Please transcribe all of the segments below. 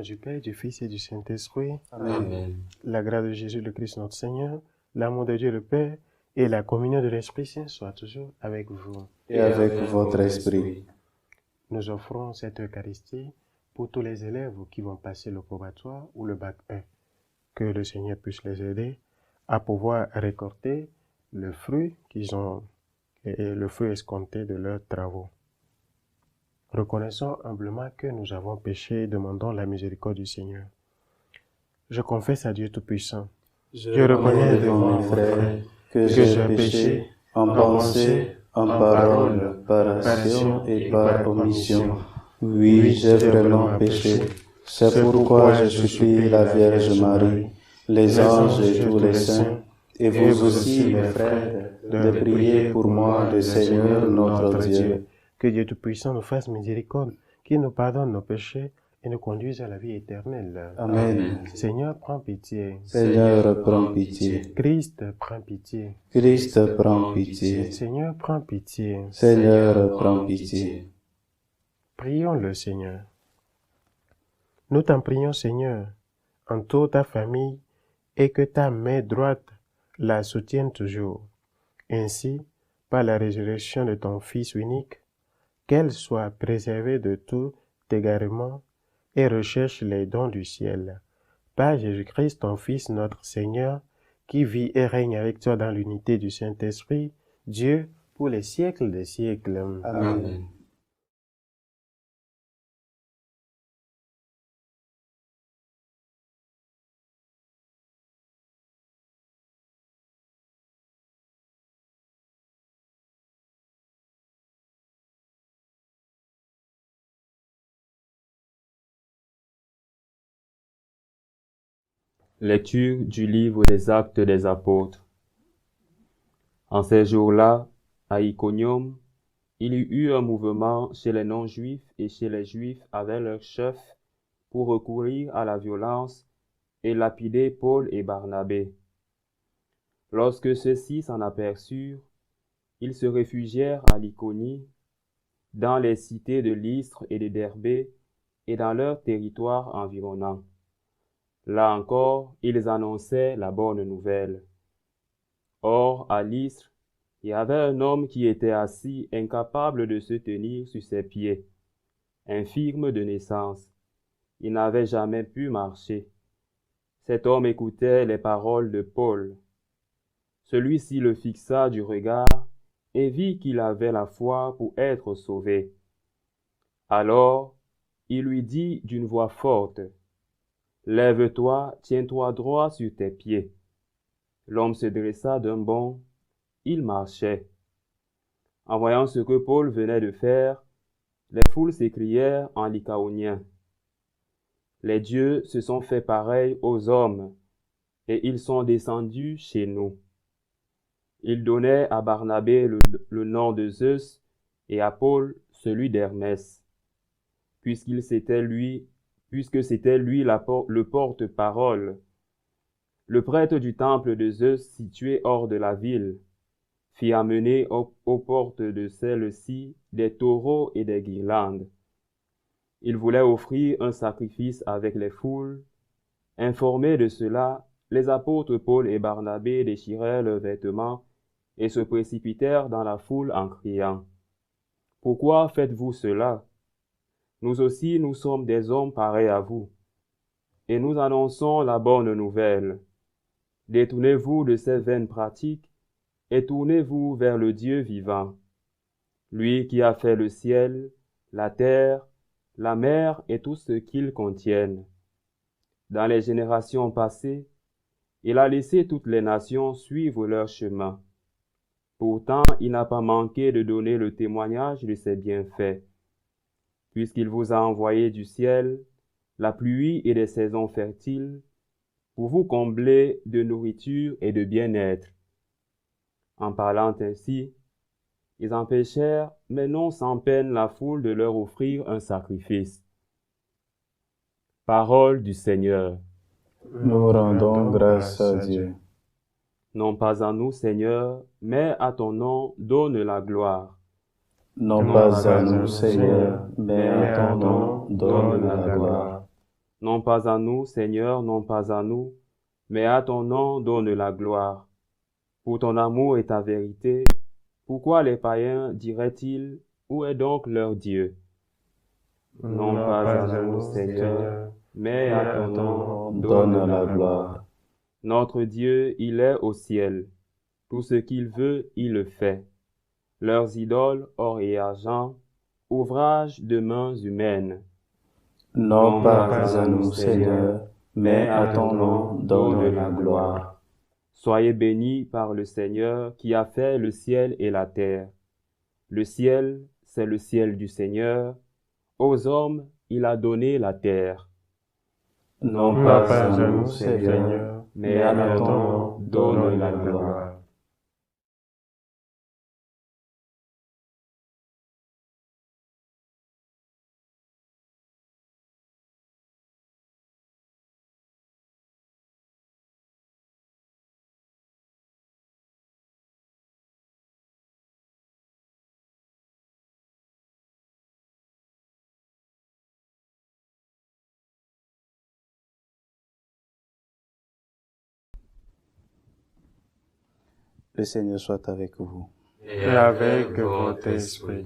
du Père, du Fils et du Saint-Esprit. Amen. La grâce de Jésus le Christ notre Seigneur, l'amour de Dieu le Père et la communion de l'Esprit Saint soient toujours avec vous. Et avec votre esprit. Nous offrons cette Eucharistie pour tous les élèves qui vont passer le probatoire ou le bac 1. Que le Seigneur puisse les aider à pouvoir récolter le fruit qu'ils ont et le fruit escompté de leurs travaux. Reconnaissons humblement que nous avons péché et demandons la miséricorde du Seigneur. Je confesse à Dieu Tout-Puissant. Je reconnais devant mes frères que j'ai péché en pensée, en parole, par action et par omission. Oui, j'ai vraiment péché. C'est pourquoi je supplie la Vierge Marie, les anges et tous les saints, et vous aussi, mes frères, de prier pour moi, le Seigneur notre Dieu. Que Dieu Tout-Puissant nous fasse miséricorde, qu'il nous pardonne nos péchés et nous conduise à la vie éternelle. Amen. Seigneur, prends pitié. Seigneur, prends pitié. Christ, prends pitié. Christ, prends pitié. Seigneur, prends pitié. Seigneur, prends pitié. Prions le Seigneur. Nous t'en prions, Seigneur, entoure ta famille et que ta main droite la soutienne toujours. Ainsi, par la résurrection de ton Fils unique, qu'elle soit préservée de tout égarement et recherche les dons du ciel. Par Jésus-Christ, ton Fils, notre Seigneur, qui vit et règne avec toi dans l'unité du Saint-Esprit, Dieu, pour les siècles des siècles. Amen. Lecture du livre des Actes des Apôtres. En ces jours-là, à Iconium, il y eut un mouvement chez les non-juifs et chez les juifs avec leurs chefs pour recourir à la violence et lapider Paul et Barnabé. Lorsque ceux-ci s'en aperçurent, ils se réfugièrent à l'Iconie, dans les cités de Lystre et de Derbé et dans leurs territoires environnants. Là encore, ils annonçaient la bonne nouvelle. Or, à Lystre, il y avait un homme qui était assis, incapable de se tenir sur ses pieds, infirme de naissance. Il n'avait jamais pu marcher. Cet homme écoutait les paroles de Paul. Celui-ci le fixa du regard et vit qu'il avait la foi pour être sauvé. Alors, il lui dit d'une voix forte, « Lève-toi, tiens-toi droit sur tes pieds. » L'homme se dressa d'un bond, il marchait. En voyant ce que Paul venait de faire, les foules s'écrièrent en lycaonien, « Les dieux se sont fait pareil aux hommes, et ils sont descendus chez nous. » Il donnait à Barnabé le nom de Zeus et à Paul celui d'Hermès, puisque c'était lui le porte-parole. Le prêtre du temple de Zeus, situé hors de la ville, fit amener aux portes de celle-ci des taureaux et des guirlandes. Il voulait offrir un sacrifice avec les foules. Informés de cela, les apôtres Paul et Barnabé déchirèrent leurs vêtements et se précipitèrent dans la foule en criant, « Pourquoi faites-vous cela? Nous aussi nous sommes des hommes pareils à vous, et nous annonçons la bonne nouvelle. Détournez-vous de ces vaines pratiques et tournez-vous vers le Dieu vivant, lui qui a fait le ciel, la terre, la mer et tout ce qu'ils contiennent. Dans les générations passées, il a laissé toutes les nations suivre leur chemin. Pourtant, il n'a pas manqué de donner le témoignage de ses bienfaits, puisqu'il vous a envoyé du ciel la pluie et des saisons fertiles, pour vous combler de nourriture et de bien-être. » En parlant ainsi, ils empêchèrent, mais non sans peine, la foule de leur offrir un sacrifice. Parole du Seigneur. Nous rendons grâce à Dieu. Non pas à nous, Seigneur, mais à ton nom donne la gloire. Non pas à nous, Seigneur, mais à ton nom donne la gloire. Non pas à nous, Seigneur, non pas à nous, mais à ton nom donne la gloire. Pour ton amour et ta vérité, pourquoi les païens diraient-ils, où est donc leur Dieu? Non Non pas pas à à nous, nous, Seigneur, Seigneur, mais mais à à ton ton nom nom donne donne la la gloire. gloire. Notre Dieu, il est au ciel. Tout ce qu'il veut, il le fait. Leurs idoles, or et argent, ouvrage de mains humaines. Non Non pas pas à nous, Seigneur, mais à ton nom donne la gloire. Soyez bénis par le Seigneur qui a fait le ciel et la terre. Le ciel, c'est le ciel du Seigneur. Aux hommes, il a donné la terre. Non Non pas pas à à nous, nous, Seigneur, Seigneur, mais mais à mais à ton ton nom nom donne donne la la gloire. gloire. Le Seigneur soit avec vous. Et avec votre esprit.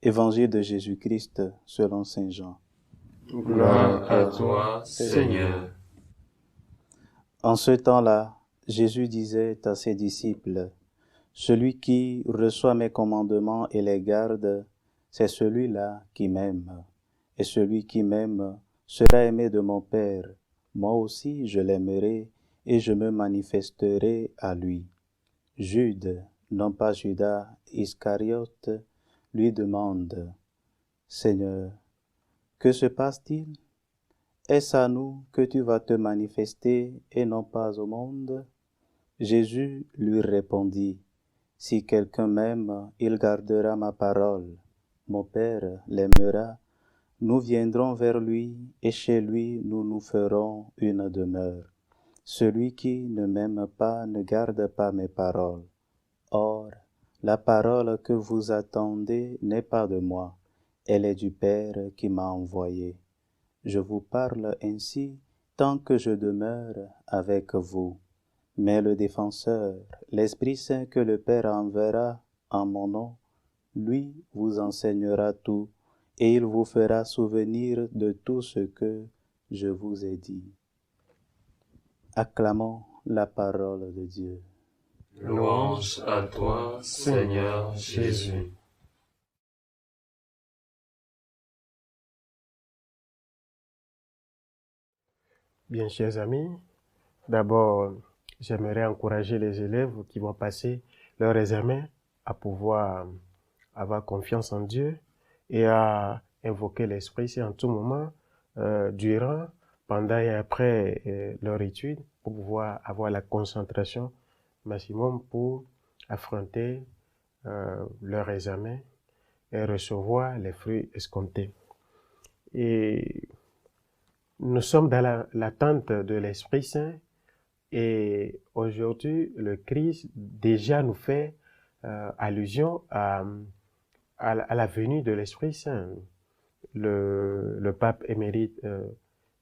Évangile de Jésus-Christ selon Saint Jean. Gloire à toi, Seigneur. En ce temps-là, Jésus disait à ses disciples, « Celui qui reçoit mes commandements et les garde, c'est celui-là qui m'aime. Et celui qui m'aime sera aimé de mon Père. Moi aussi je l'aimerai et je me manifesterai à lui. » Jude, non pas Judas Iscariote, lui demande, « Seigneur, que se passe-t-il? Est-ce à nous que tu vas te manifester et non pas au monde? » Jésus lui répondit, « Si quelqu'un m'aime, il gardera ma parole. Mon Père l'aimera. Nous viendrons vers lui et chez lui nous nous ferons une demeure. Celui qui ne m'aime pas ne garde pas mes paroles. Or, la parole que vous attendez n'est pas de moi, elle est du Père qui m'a envoyé. Je vous parle ainsi tant que je demeure avec vous. Mais le Défenseur, l'Esprit Saint que le Père enverra en mon nom, lui vous enseignera tout, et il vous fera souvenir de tout ce que je vous ai dit. Acclamons la parole de Dieu. Louange à toi, Seigneur Jésus. Bien, chers amis, d'abord, j'aimerais encourager les élèves qui vont passer leur examen à pouvoir avoir confiance en Dieu et à invoquer l'Esprit Saint en tout moment, durant, pendant et après leur étude, pour pouvoir avoir la concentration maximum pour affronter leur examen et recevoir les fruits escomptés. Et nous sommes dans l'attente de l'Esprit Saint et aujourd'hui, le Christ déjà nous fait allusion à la venue de l'Esprit Saint. Le pape émérite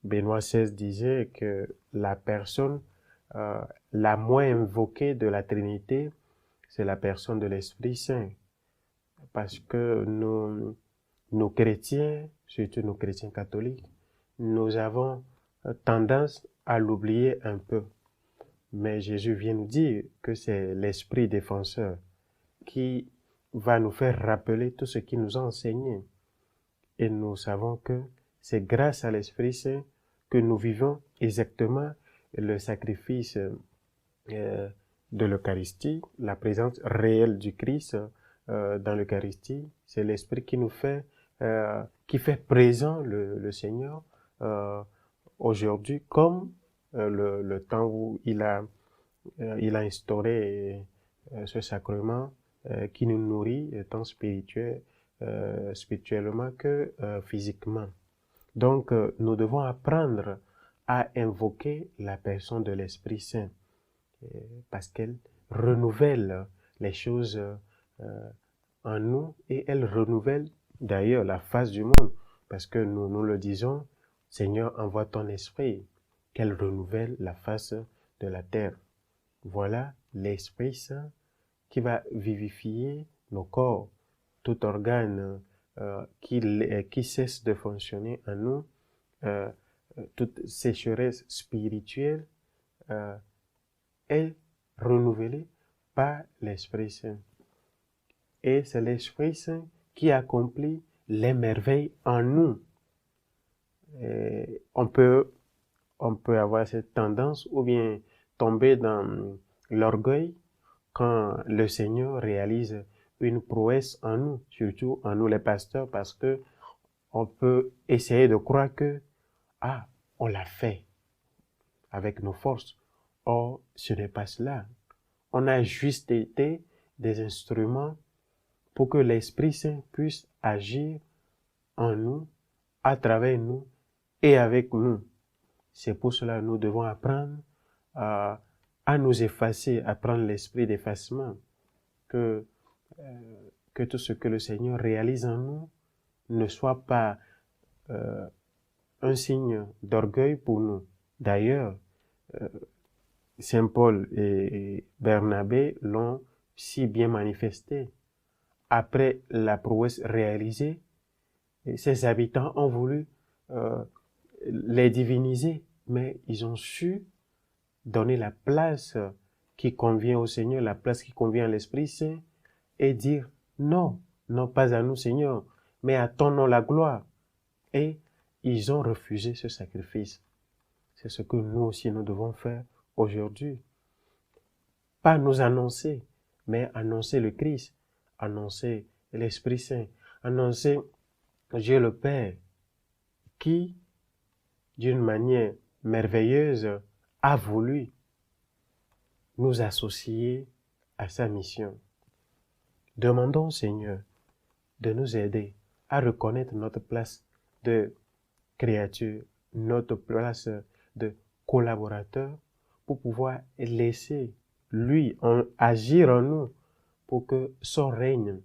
Benoît XVI disait que la personne la moins invoquée de la Trinité, c'est la personne de l'Esprit Saint. Parce que nos chrétiens, surtout nos chrétiens catholiques, nous avons tendance à l'oublier un peu. Mais Jésus vient nous dire que c'est l'Esprit défenseur qui va nous faire rappeler tout ce qu'il nous a enseigné. Et nous savons que c'est grâce à l'Esprit Saint que nous vivons exactement le sacrifice de l'Eucharistie, la présence réelle du Christ dans l'Eucharistie. C'est l'Esprit qui nous fait, qui fait présent le Seigneur aujourd'hui, comme le temps où il a instauré ce sacrement qui nous nourrit tant spirituellement que physiquement. Donc, nous devons apprendre à invoquer la personne de l'Esprit Saint parce qu'elle renouvelle les choses en nous et elle renouvelle d'ailleurs la face du monde parce que nous le disons, Seigneur, envoie ton esprit, qu'elle renouvelle la face de la terre. Voilà l'Esprit Saint qui va vivifier nos corps, tout organe qui cesse de fonctionner en nous, toute sécheresse spirituelle est renouvelée par l'Esprit Saint. Et c'est l'Esprit Saint qui accomplit les merveilles en nous. Et on peut avoir cette tendance ou bien tomber dans l'orgueil quand le Seigneur réalise une prouesse en nous, surtout en nous les pasteurs, parce que on peut essayer de croire que on l'a fait avec nos forces. Or, ce n'est pas cela. On a juste été des instruments pour que l'Esprit Saint puisse agir en nous, à travers nous et avec nous. C'est pour cela que nous devons apprendre à nous effacer, à prendre l'esprit d'effacement, que tout ce que le Seigneur réalise en nous ne soit pas un signe d'orgueil pour nous. D'ailleurs, Saint Paul et Barnabé l'ont si bien manifesté. Après la prouesse réalisée, ses habitants ont voulu les diviniser, mais ils ont su donner la place qui convient au Seigneur, la place qui convient à l'Esprit Saint, et dire non, non pas à nous Seigneur, mais à ton nom la gloire. Et ils ont refusé ce sacrifice. C'est ce que nous aussi nous devons faire aujourd'hui. Pas nous annoncer, mais annoncer le Christ, annoncer l'Esprit Saint, annoncer Dieu le Père, qui, d'une manière merveilleuse, a voulu nous associer à sa mission. Demandons au Seigneur de nous aider à reconnaître notre place de créature, notre place de collaborateur, pour pouvoir laisser lui agir en nous pour que son règne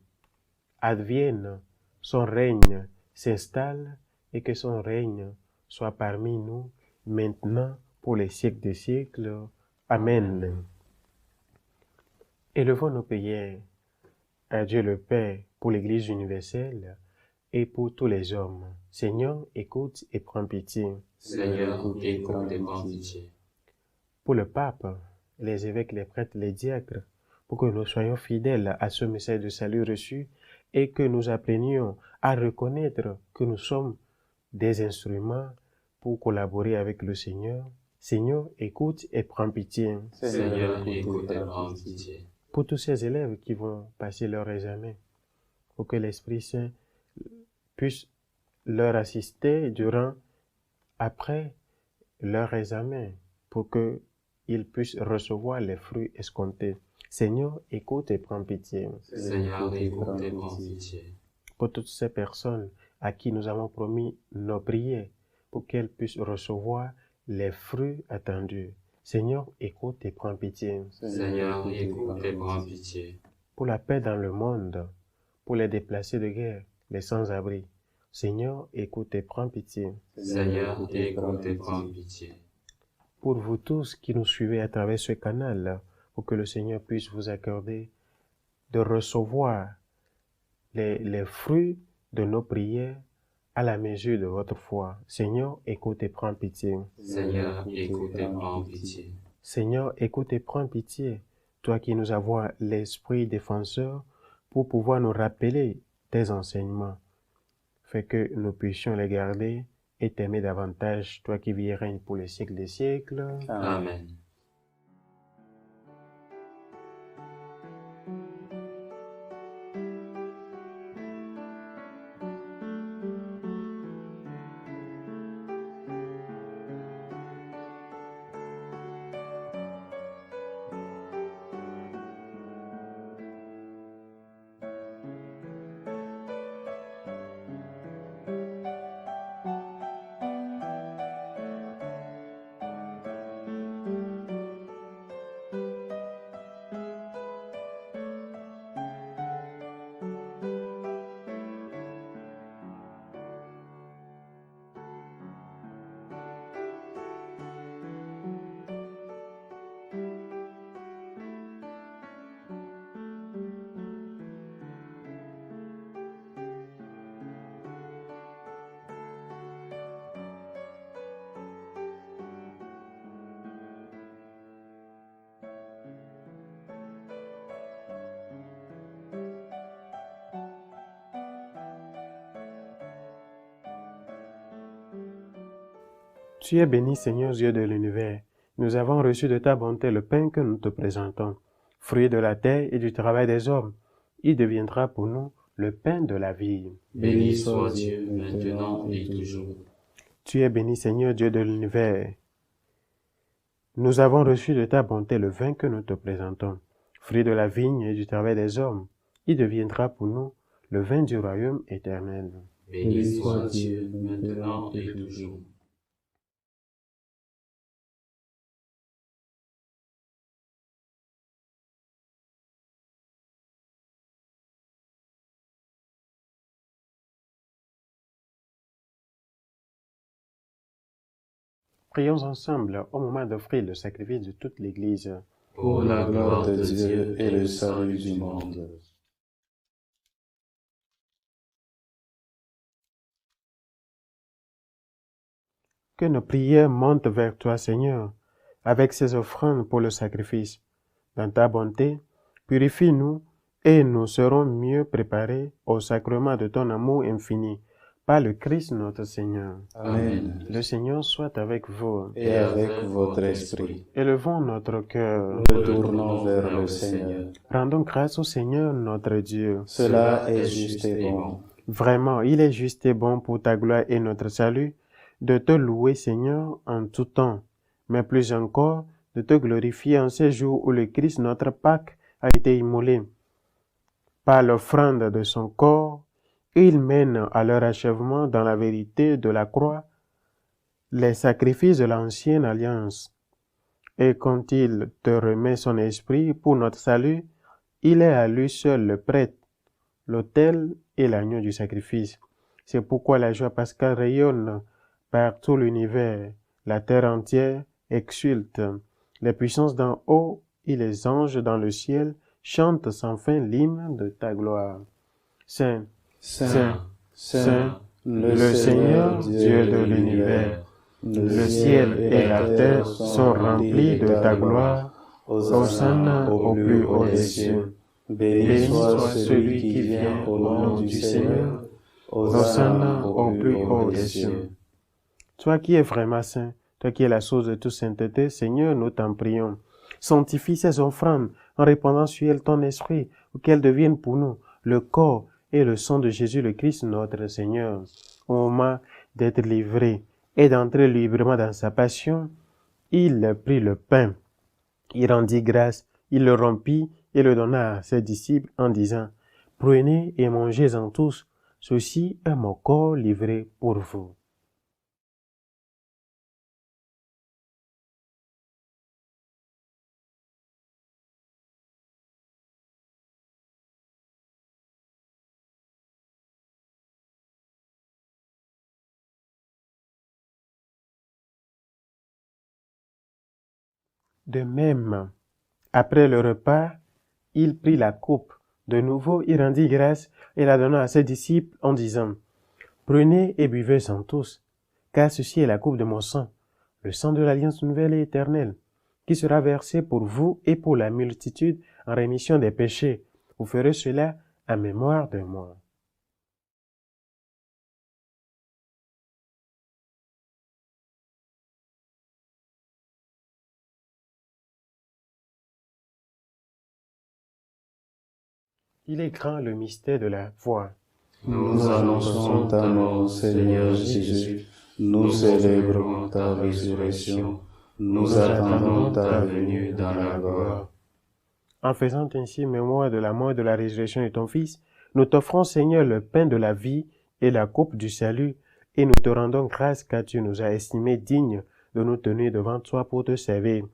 advienne, son règne s'installe et que son règne soit parmi nous maintenant pour les siècles des siècles. Amen. Élevons nos prières à Dieu le Père pour l'Église universelle et pour tous les hommes. Seigneur, écoute et prends pitié. Seigneur, écoute et prends pitié. Pour le pape, les évêques, les prêtres, les diacres, pour que nous soyons fidèles à ce message de salut reçu et que nous apprenions à reconnaître que nous sommes des instruments pour collaborer avec le Seigneur. Seigneur, écoute et prends pitié. Seigneur, écoute et prends pitié. Pour tous ces élèves qui vont passer leur examen, pour que l'Esprit Saint puisse leur assister après leur examen, pour qu'ils puissent recevoir les fruits escomptés. Seigneur, écoute et prends pitié. Seigneur, écoute et prends pitié. Pour toutes ces personnes à qui nous avons promis nos prières, pour qu'elles puissent recevoir les fruits attendus. Seigneur, écoute et prends pitié. Seigneur, écoute et prends pitié. Pour la paix dans le monde, pour les déplacés de guerre, les sans-abri. Seigneur, écoute et prends pitié. Seigneur, écoute et prends pitié. Pour vous tous qui nous suivez à travers ce canal, pour que le Seigneur puisse vous accorder de recevoir les fruits de nos prières à la mesure de votre foi. Seigneur, écoute et prends pitié. Seigneur, écoute et prends pitié. Seigneur, écoute et prends pitié, toi qui nous envoies l'Esprit défenseur pour pouvoir nous rappeler tes enseignements. Fais que nous puissions les garder et t'aimer davantage, toi qui vis et règnes pour les siècles des siècles. Amen. Tu es béni, Seigneur Dieu de l'univers. Nous avons reçu de ta bonté le pain que nous te présentons, fruit de la terre et du travail des hommes. Il deviendra pour nous le pain de la vie. Béni soit Dieu, maintenant et toujours. Tu es béni, Seigneur Dieu de l'univers. Nous avons reçu de ta bonté le vin que nous te présentons, fruit de la vigne et du travail des hommes. Il deviendra pour nous le vin du royaume éternel. Béni soit Dieu, maintenant et toujours. Prions ensemble au moment d'offrir le sacrifice de toute l'Église. Pour la gloire de Dieu et le salut du monde. Que nos prières montent vers toi, Seigneur, avec ces offrandes pour le sacrifice. Dans ta bonté, purifie-nous et nous serons mieux préparés au sacrement de ton amour infini. Par le Christ notre Seigneur. Amen. Le Seigneur soit avec vous. Et avec votre esprit. Élevons notre cœur. Retournons vers le Seigneur. Rendons grâce au Seigneur notre Dieu. Cela est juste et bon. Vraiment, il est juste et bon pour ta gloire et notre salut de te louer, Seigneur, en tout temps, mais plus encore de te glorifier en ces jours où le Christ, notre Pâque, a été immolé. Par l'offrande de son corps, il mène à leur achèvement dans la vérité de la croix les sacrifices de l'ancienne alliance. Et quand il te remet son esprit pour notre salut, il est à lui seul le prêtre, l'autel et l'agneau du sacrifice. C'est pourquoi la joie pascale rayonne par tout l'univers. La terre entière exulte. Les puissances d'en haut et les anges dans le ciel chantent sans fin l'hymne de ta gloire. Saint, Saint, Saint, le Seigneur Dieu de l'univers, le ciel et la terre sont remplis de ta gloire. Hosanna au plus haut des cieux. Béni soit celui qui vient au nom du Seigneur. Hosanna au plus haut des cieux. Toi qui es vraiment saint, toi qui es la source de toute sainteté, Seigneur, nous t'en prions. Sanctifie ces offrandes en répandant sur elles ton esprit, ou qu'elles deviennent pour nous le corps et le sang de Jésus le Christ notre Seigneur. Au moment d'être livré et d'entrer librement dans sa passion, il prit le pain, il rendit grâce, il le rompit et le donna à ses disciples en disant, « Prenez et mangez-en tous, ceci est mon corps livré pour vous. » De même, après le repas, il prit la coupe. De nouveau, il rendit grâce et la donna à ses disciples en disant, « Prenez et buvez-en tous, car ceci est la coupe de mon sang, le sang de l'alliance nouvelle et éternelle, qui sera versé pour vous et pour la multitude en rémission des péchés. Vous ferez cela en mémoire de moi. » Il est grand le mystère de la foi. Nous annonçons ta mort, Seigneur Jésus. Nous célébrons ta résurrection. Nous attendons ta venue dans la gloire. En faisant ainsi mémoire de la mort et de la résurrection de ton Fils, nous t'offrons, Seigneur, le pain de la vie et la coupe du salut, et nous te rendons grâce car tu nous as estimés dignes de nous tenir devant toi pour te servir.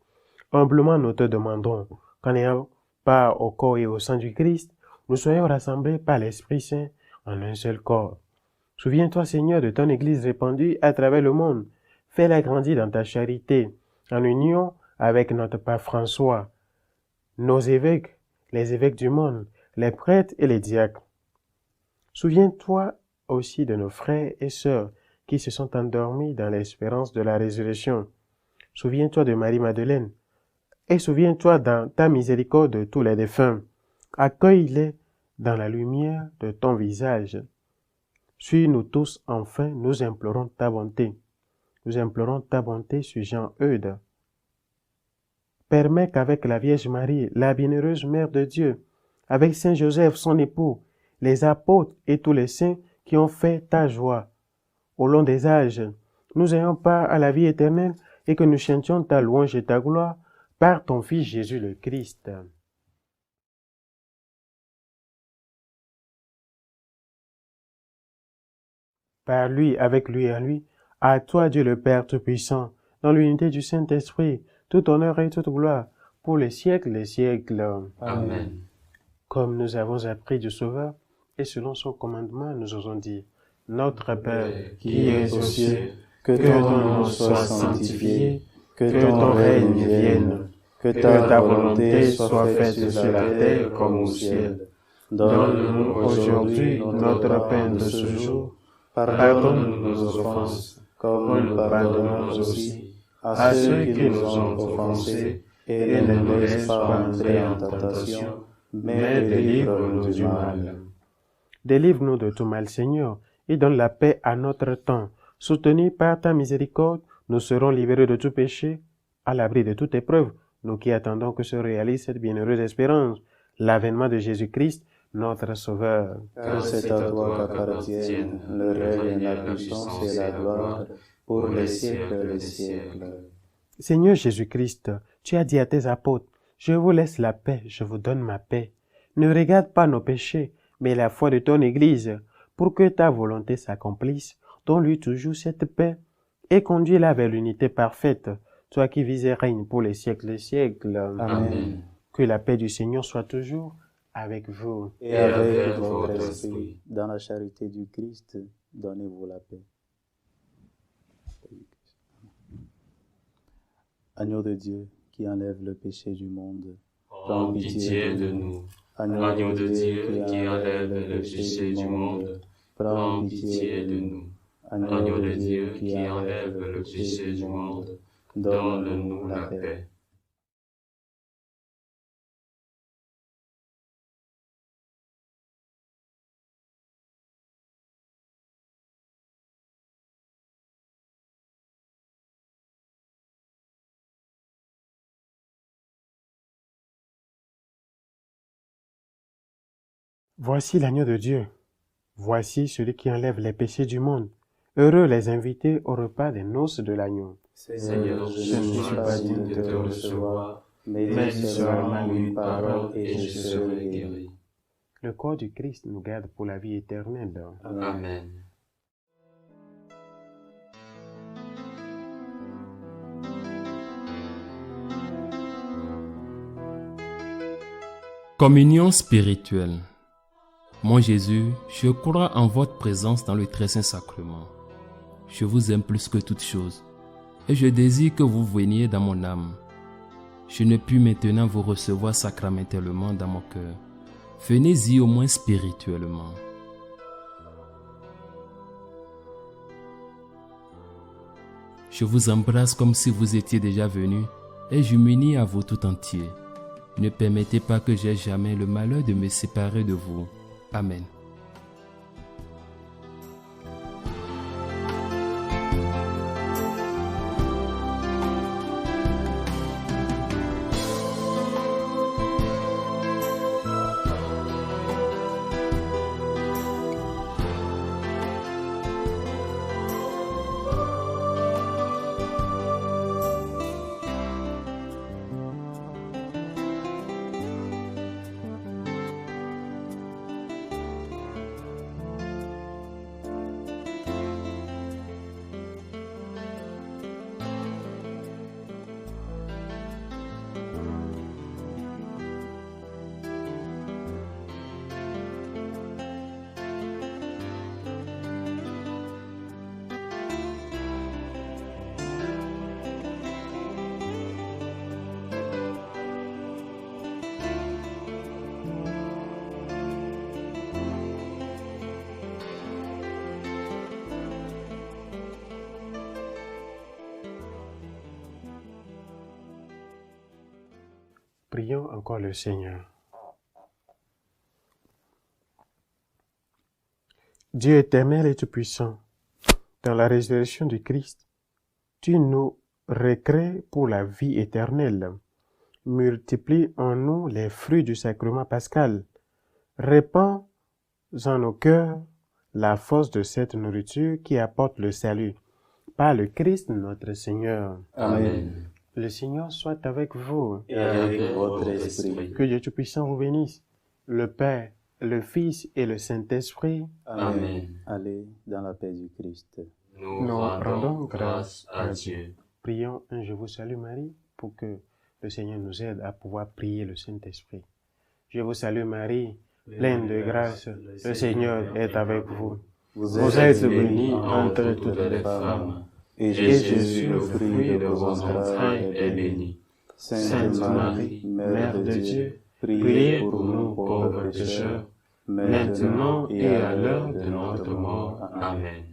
Humblement nous te demandons, qu'en ayant part au corps et au sang du Christ, nous soyons rassemblés par l'Esprit Saint en un seul corps. Souviens-toi, Seigneur, de ton Église répandue à travers le monde. Fais-la grandir dans ta charité, en union avec notre Pape François, nos évêques, les évêques du monde, les prêtres et les diacres. Souviens-toi aussi de nos frères et sœurs qui se sont endormis dans l'espérance de la résurrection. Souviens-toi de Marie-Madeleine et souviens-toi dans ta miséricorde de tous les défunts. Accueille-les dans la lumière de ton visage. Suis-nous tous, enfin, nous implorons ta bonté. nous implorons ta bonté sur Jean-Eudes. Permets qu'avec la Vierge Marie, la bienheureuse Mère de Dieu, avec Saint Joseph, son époux, les apôtres et tous les saints qui ont fait ta joie, au long des âges, nous ayons part à la vie éternelle et que nous chantions ta louange et ta gloire par ton Fils Jésus le Christ. Par lui, avec lui et en lui, à toi Dieu le Père Tout-Puissant, dans l'unité du Saint-Esprit, tout honneur et toute gloire, pour les siècles des siècles. Amen. Comme nous avons appris du Sauveur, et selon son commandement, nous osons dire, Notre Père, qui es aux cieux, que ton nom soit sanctifié, que ton règne vienne, que ta volonté soit faite sur la terre comme au ciel. Donne-nous aujourd'hui notre pain de ce jour. Pardonne nos offenses, comme nous pardonnons aussi à ceux qui nous ont offensés, et ne nous laisse pas entrer en tentation, mais délivre-nous du mal. Délivre-nous de tout mal, Seigneur, et donne la paix à notre temps. Soutenus par ta miséricorde, nous serons libérés de tout péché, à l'abri de toute épreuve, nous qui attendons que se réalise cette bienheureuse espérance, l'avènement de Jésus-Christ, notre Sauveur. Car c'est à toi qu'appartiennent le règne, la puissance et la gloire pour les siècles des siècles. Seigneur Jésus-Christ, tu as dit à tes apôtres, je vous laisse la paix, je vous donne ma paix. Ne regarde pas nos péchés, mais la foi de ton Église, pour que ta volonté s'accomplisse. Donne-lui toujours cette paix et conduis-la vers l'unité parfaite, toi qui vis et règnes pour les siècles des siècles. Amen. Que la paix du Seigneur soit toujours avec vous. Et avec votre esprit, dans la charité du Christ, donnez-vous la paix. Agneau de Dieu qui enlève le péché du monde, prends pitié de nous. Agneau de Dieu qui enlève le péché du monde, prends pitié de nous. Agneau de Dieu qui enlève le péché du monde, donne-nous la paix. Voici l'agneau de Dieu. Voici celui qui enlève les péchés du monde. Heureux les invités au repas des noces de l'agneau. Seigneur, je ne suis pas digne de te recevoir, mais dis seulement une parole et je serai guéri. Le corps du Christ nous garde pour la vie éternelle. Amen. Communion spirituelle. Mon Jésus, je crois en votre présence dans le très saint sacrement. Je vous aime plus que toute chose, et je désire que vous veniez dans mon âme. Je ne puis maintenant vous recevoir sacramentellement dans mon cœur. Venez-y au moins spirituellement. Je vous embrasse comme si vous étiez déjà venu, et je m'unis à vous tout entier. Ne permettez pas que j'aie jamais le malheur de me séparer de vous. Amen. Prions encore le Seigneur. Dieu éternel et tout-puissant, dans la résurrection du Christ, tu nous recrées pour la vie éternelle. Multiplie en nous les fruits du sacrement pascal. Répands en nos cœurs la force de cette nourriture qui apporte le salut. Par le Christ notre Seigneur. Amen. Le Seigneur soit avec vous. Et avec votre esprit. Que Dieu Tout-Puissant vous bénisse, le Père, le Fils et le Saint-Esprit. Amen. Allez dans la paix du Christ. Nous rendons grâce à Dieu. Prions un Je vous salue Marie pour que le Seigneur nous aide à pouvoir prier le Saint-Esprit. Je vous salue Marie, pleine de grâce, le Seigneur est avec vous. Vous êtes bénie entre toutes les femmes, et Jésus, le fruit de vos entrailles, est béni. Sainte Marie, Mère de Dieu, priez pour nous pauvres pécheurs, maintenant et à l'heure de notre mort. Amen.